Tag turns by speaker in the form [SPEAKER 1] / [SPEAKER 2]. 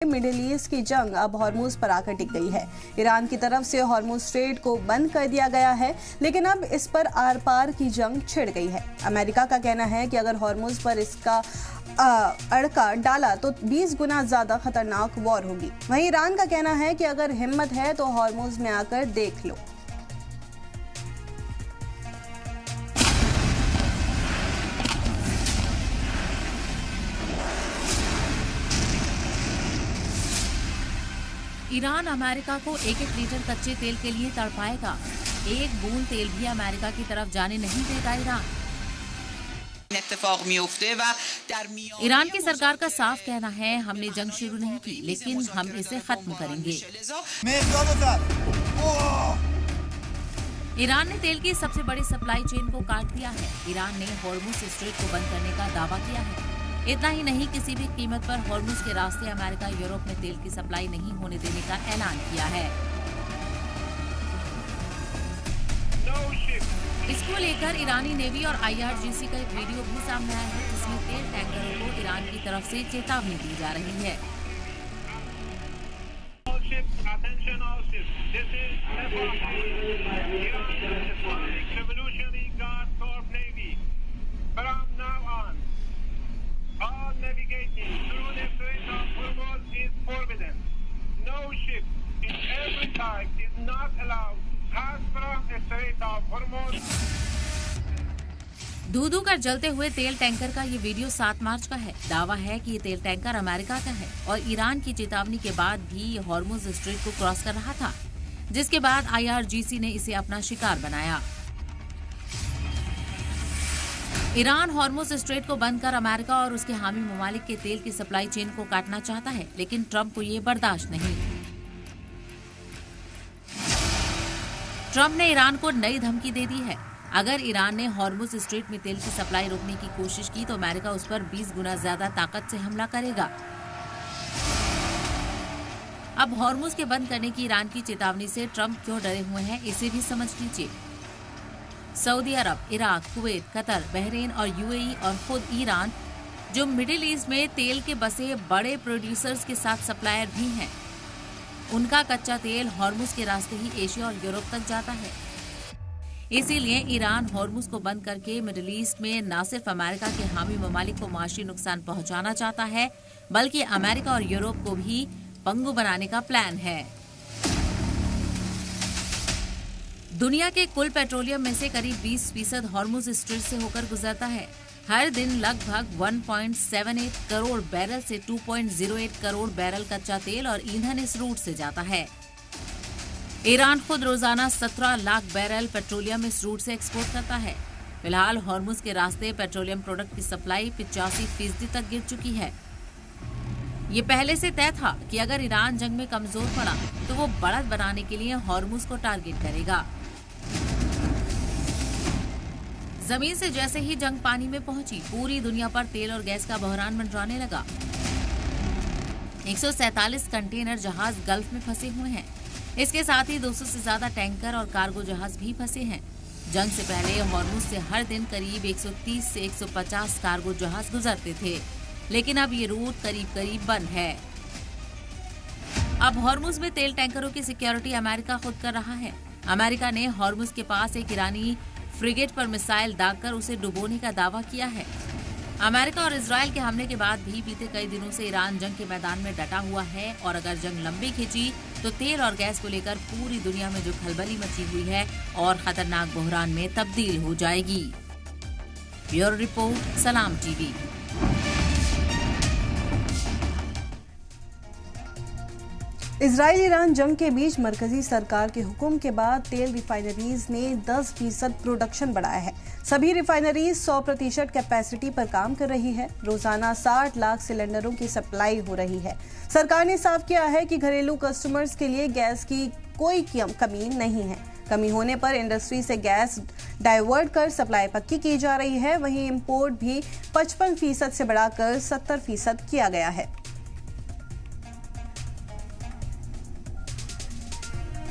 [SPEAKER 1] Middle east की जंग अब हॉर्मुज पर आकर टिक गई है। ईरान की तरफ से हॉर्मुज स्ट्रेट को बंद कर दिया गया है, लेकिन अब इस पर आर पार की जंग छिड़ गई है। अमेरिका का कहना है कि अगर हॉर्मुज पर इसका अड़का डाला तो 20 गुना ज्यादा खतरनाक वॉर होगी। वहीं ईरान का कहना है कि अगर हिम्मत है तो हॉर्मुज में आकर देख लो।
[SPEAKER 2] ईरान अमेरिका को 1-1 लीटर कच्चे तेल के लिए तड़पाएगा। एक बूंद तेल भी अमेरिका की तरफ जाने नहीं देगा ईरान। ईरान की सरकार का साफ कहना है, हमने जंग शुरू नहीं की, लेकिन हम इसे खत्म करेंगे। ईरान ने तेल की सबसे बड़ी सप्लाई चेन को काट दिया है। ईरान ने हॉर्मुज स्ट्रेट को बंद करने का दावा किया है। इतना ही नहीं, किसी भी कीमत पर हॉर्मुज के रास्ते अमेरिका यूरोप में तेल की सप्लाई नहीं होने देने का ऐलान किया है। इसको लेकर ईरानी नेवी और IRGC का एक वीडियो भी सामने आया है, जिसमें तेल टैंकरों को ईरान की तरफ से चेतावनी दी जा रही है।
[SPEAKER 3] All navigating through the Strait of Hormuz is forbidden. No ship in every type is not allowed pass from the Strait of Hormuz.
[SPEAKER 2] धू-धू कर जलते हुए तेल टैंकर का ये वीडियो 7 मार्च का है। दावा है कि ये तेल टैंकर अमेरिका का है और ईरान की चेतावनी के बाद भी ये हॉर्मुज स्ट्रेट को क्रॉस कर रहा था, जिसके बाद IRGC ने इसे अपना शिकार बनाया। ईरान हॉर्मुज स्ट्रेट को बंद कर अमेरिका और उसके हामी ममालिक के तेल की सप्लाई चेन को काटना चाहता है, लेकिन ट्रंप को ये बर्दाश्त नहीं। ट्रंप ने ईरान को नई धमकी दे दी है। अगर ईरान ने हॉर्मुज स्ट्रेट में तेल की सप्लाई रोकने की कोशिश की तो अमेरिका उस पर 20 गुना ज्यादा ताकत से हमला करेगा। अब हॉर्मुज के बंद करने की ईरान की चेतावनी से ट्रंप क्यों डरे हुए हैं, इसे भी समझ लीजिए। सऊदी अरब, इराक, कुवैत, कतर, बहरीन और UAE और खुद ईरान, जो मिडिल ईस्ट में तेल के बसे बड़े प्रोड्यूसर्स के साथ सप्लायर भी हैं, उनका कच्चा तेल हॉर्मुज के रास्ते ही एशिया और यूरोप तक जाता है। इसीलिए ईरान हॉर्मुज को बंद करके मिडिल ईस्ट में न सिर्फ अमेरिका के हामी ममालिक को माशी नुकसान पहुंचाना चाहता है, बल्कि अमेरिका और यूरोप को भी पंगु बनाने का प्लान है। दुनिया के कुल पेट्रोलियम में से करीब 20% हॉर्मुज स्ट्रेट से होकर गुजरता है। हर दिन लगभग 1.78 करोड़ बैरल से 2.08 करोड़ बैरल कच्चा तेल और ईंधन इस रूट से जाता है। ईरान खुद रोजाना 17 लाख बैरल पेट्रोलियम इस रूट से एक्सपोर्ट करता है। फिलहाल हॉर्मुज के रास्ते पेट्रोलियम प्रोडक्ट की सप्लाई 85% तक गिर चुकी है। ये पहले से तय था कि अगर ईरान जंग में कमजोर पड़ा तो वो बढ़त बनाने के लिए हॉर्मुज को टारगेट करेगा। जमीन से जैसे ही जंग पानी में पहुंची, पूरी दुनिया पर तेल और गैस का बहरान मंडराने लगा। 147 कंटेनर जहाज गल्फ में फंसे हुए हैं। इसके साथ ही 200 से ज्यादा टैंकर और कार्गो जहाज भी फंसे हैं। जंग से पहले हॉर्मुज से हर दिन करीब 130 से 150 कार्गो जहाज गुजरते थे, लेकिन अब ये रूट करीब बंद है। अब हॉर्मुज में तेल टैंकरों की सिक्योरिटी अमेरिका खुद कर रहा है। अमेरिका ने हॉर्मुज के पास एक ईरानी फ्रिगेट पर मिसाइल दागकर उसे डुबोने का दावा किया है। अमेरिका और इजराइल के हमले के बाद भी बीते कई दिनों से ईरान जंग के मैदान में डटा हुआ है और अगर जंग लंबी खिंची तो तेल और गैस को लेकर पूरी दुनिया में जो खलबली मची हुई है और खतरनाक बहरान में तब्दील हो जाएगी। ब्यूरो रिपोर्ट, सलाम टीवी।
[SPEAKER 1] इजराइल ईरान जंग के बीच मरकजी सरकार के हुक्म के बाद तेल रिफाइनरीज ने 10% प्रोडक्शन बढ़ाया है। सभी रिफाइनरीज 100% कैपेसिटी पर काम कर रही है। रोजाना 60 लाख सिलेंडरों की सप्लाई हो रही है। सरकार ने साफ किया है कि घरेलू कस्टमर्स के लिए गैस की कोई कमी नहीं है। कमी होने पर इंडस्ट्री से गैस डाइवर्ट कर सप्लाई पक्की की जा रही है। वहीं इंपोर्ट भी 55% से बढ़ाकर 70% किया गया है।